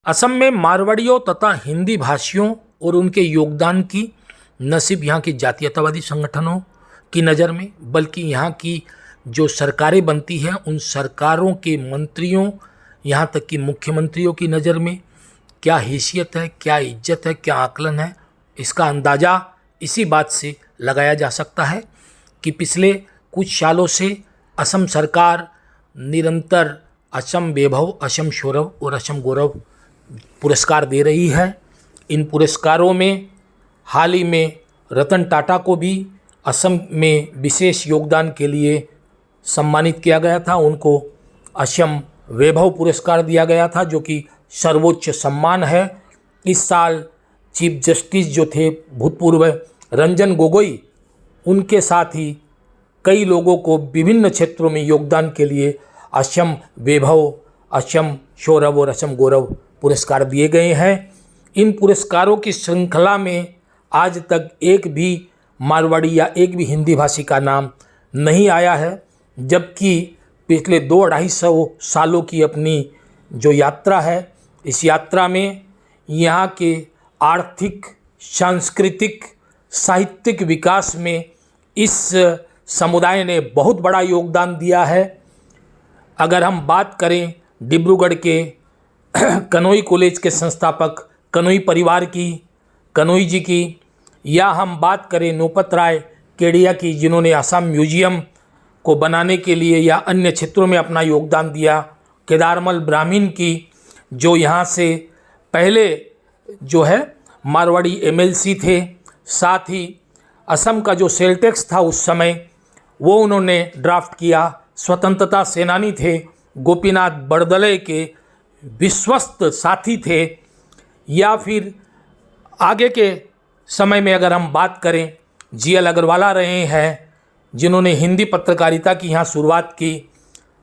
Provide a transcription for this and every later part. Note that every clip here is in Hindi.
असम में मारवाड़ियों तथा हिंदी भाषियों और उनके योगदान की न सिर्फ यहाँ की जातीयतावादी संगठनों की नज़र में बल्कि यहाँ की जो सरकारें बनती हैं उन सरकारों के मंत्रियों यहाँ तक कि मुख्यमंत्रियों की नज़र में क्या हैसियत है, क्या इज्जत है, क्या आकलन है, इसका अंदाज़ा इसी बात से लगाया जा सकता है कि पिछले कुछ सालों से असम सरकार निरंतर असम वैभव, असम सौरभ और असम गौरव पुरस्कार दे रही है। इन पुरस्कारों में हाल ही में रतन टाटा को भी असम में विशेष योगदान के लिए सम्मानित किया गया था। उनको असम वैभव पुरस्कार दिया गया था जो कि सर्वोच्च सम्मान है। इस साल चीफ जस्टिस जो थे भूतपूर्व रंजन गोगोई, उनके साथ ही कई लोगों को विभिन्न क्षेत्रों में योगदान के लिए असम वैभव, असम सौरभ और असम गौरव पुरस्कार दिए गए हैं। इन पुरस्कारों की श्रृंखला में आज तक एक भी मारवाड़ी या एक भी हिंदी भाषी का नाम नहीं आया है, जबकि पिछले 2-250 सालों की अपनी जो यात्रा है, इस यात्रा में यहाँ के आर्थिक, सांस्कृतिक, साहित्यिक विकास में इस समुदाय ने बहुत बड़ा योगदान दिया है। अगर हम बात करें डिब्रूगढ़ के कनोई कॉलेज के संस्थापक कनोई परिवार की, कनोई जी की, या हम बात करें नौपत राय केडिया की जिन्होंने असम म्यूजियम को बनाने के लिए या अन्य क्षेत्रों में अपना योगदान दिया, केदारमल ब्राह्मण की जो यहाँ से पहले जो है मारवाड़ी एमएलसी थे, साथ ही असम का जो सेल टैक्स था उस समय वो उन्होंने ड्राफ्ट किया, स्वतंत्रता सेनानी थे, गोपीनाथ बरदलै के विश्वस्त साथी थे। या फिर आगे के समय में अगर हम बात करें जीएल अग्रवाला रहे हैं जिन्होंने हिंदी पत्रकारिता की यहाँ शुरुआत की,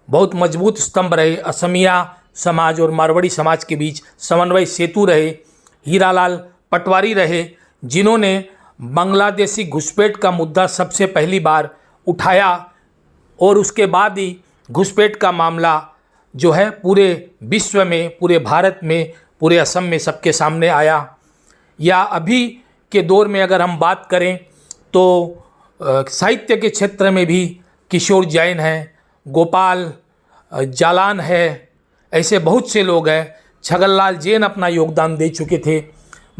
बहुत मजबूत स्तंभ रहे, असमिया समाज और मारवाड़ी समाज के बीच समन्वय सेतु रहे। हीरालाल पटवारी रहे जिन्होंने बांग्लादेशी घुसपैठ का मुद्दा सबसे पहली बार उठाया और उसके बाद ही घुसपैठ का मामला जो है पूरे विश्व में, पूरे भारत में, पूरे असम में सबके सामने आया। या अभी के दौर में अगर हम बात करें तो साहित्य के क्षेत्र में भी किशोर जैन हैं, गोपाल जालान है, ऐसे बहुत से लोग हैं। छगनलाल जैन अपना योगदान दे चुके थे।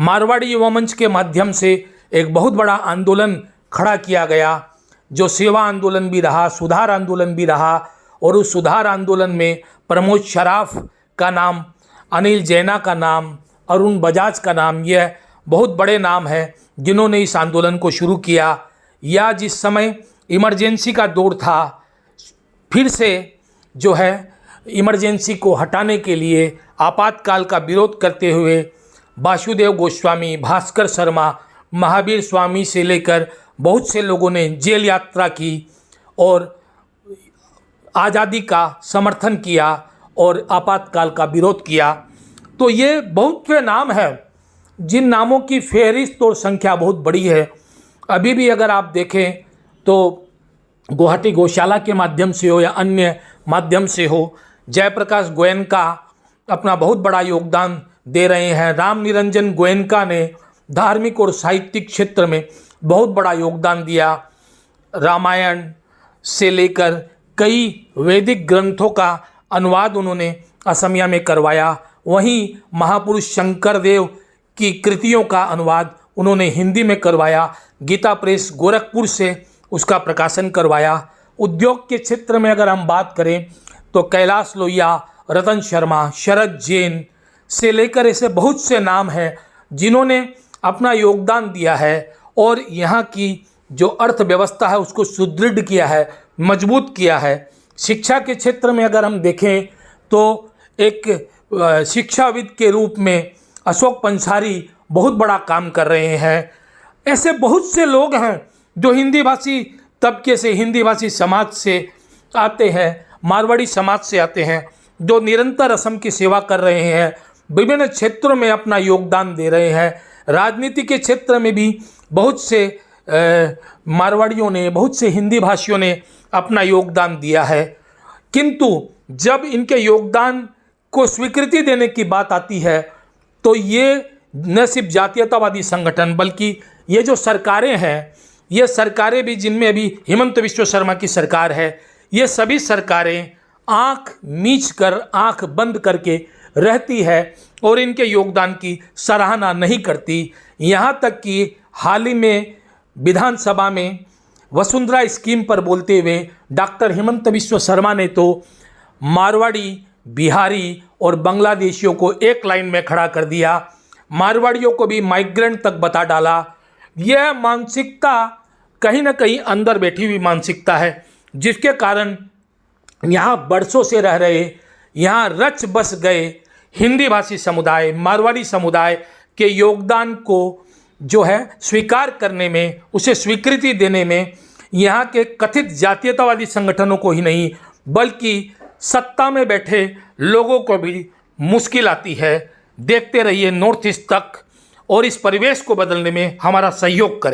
मारवाड़ी युवा मंच के माध्यम से एक बहुत बड़ा आंदोलन खड़ा किया गया जो सेवा आंदोलन भी रहा, सुधार आंदोलन भी रहा, और उस सुधार आंदोलन में प्रमोद शराफ का नाम, अनिल जैना का नाम, अरुण बजाज का नाम, यह बहुत बड़े नाम हैं जिन्होंने इस आंदोलन को शुरू किया। या जिस समय इमरजेंसी का दौर था, फिर से जो है इमरजेंसी को हटाने के लिए आपातकाल का विरोध करते हुए वासुदेव गोस्वामी, भास्कर शर्मा, महावीर स्वामी से लेकर बहुत से लोगों ने जेल यात्रा की और आज़ादी का समर्थन किया और आपातकाल का विरोध किया। तो ये बहुत से नाम हैं जिन नामों की फहरिस्त और संख्या बहुत बड़ी है। अभी भी अगर आप देखें तो गुवाहाटी गौशाला के माध्यम से हो या अन्य माध्यम से हो, जयप्रकाश गोयनका अपना बहुत बड़ा योगदान दे रहे हैं। राम निरंजन गोयनका ने धार्मिक और साहित्यिक क्षेत्र में बहुत बड़ा योगदान दिया। रामायण से लेकर कई वैदिक ग्रंथों का अनुवाद उन्होंने असमिया में करवाया। वहीं महापुरुष शंकरदेव की कृतियों का अनुवाद उन्होंने हिंदी में करवाया। गीता प्रेस गोरखपुर से उसका प्रकाशन करवाया। उद्योग के क्षेत्र में अगर हम बात करें तो कैलाश लोहिया, रतन शर्मा, शरद जैन से लेकर ऐसे बहुत से नाम हैं जिन्होंने अपना योगदान दिया है और यहाँ की जो अर्थव्यवस्था है उसको सुदृढ़ किया है, मजबूत किया है। शिक्षा के क्षेत्र में अगर हम देखें तो एक शिक्षाविद के रूप में अशोक पंसारी बहुत बड़ा काम कर रहे हैं। ऐसे बहुत से लोग हैं जो हिंदी भाषी तबके से, हिंदी भाषी समाज से आते हैं, मारवाड़ी समाज से आते हैं, जो निरंतर असम की सेवा कर रहे हैं, विभिन्न क्षेत्रों में अपना योगदान दे रहे हैं। राजनीति के क्षेत्र में भी बहुत से मारवाड़ियों ने, बहुत से हिंदी भाषियों ने अपना योगदान दिया है। किंतु जब इनके योगदान को स्वीकृति देने की बात आती है तो ये न सिर्फ जातीयतावादी संगठन बल्कि ये जो सरकारें हैं, ये सरकारें भी जिनमें अभी हिमंत बिस्वा शर्मा की सरकार है, ये सभी सरकारें आंख मीच कर, आंख बंद करके रहती है और इनके योगदान की सराहना नहीं करती। यहाँ तक कि हाल ही में विधानसभा में वसुंधरा स्कीम पर बोलते हुए डॉक्टर हिमंत बिस्वा शर्मा ने तो मारवाड़ी, बिहारी और बांग्लादेशियों को एक लाइन में खड़ा कर दिया, मारवाड़ियों को भी माइग्रेंट तक बता डाला। यह मानसिकता कहीं ना कहीं अंदर बैठी हुई मानसिकता है, जिसके कारण यहाँ बरसों से रह रहे, यहाँ रच बस गए हिंदी भाषी समुदाय, मारवाड़ी समुदाय के योगदान को जो है स्वीकार करने में, उसे स्वीकृति देने में यहाँ के कथित जातीयतावादी संगठनों को ही नहीं बल्कि सत्ता में बैठे लोगों को भी मुश्किल आती है। देखते रहिए नॉर्थ ईस्ट तक और इस परिवेश को बदलने में हमारा सहयोग करें।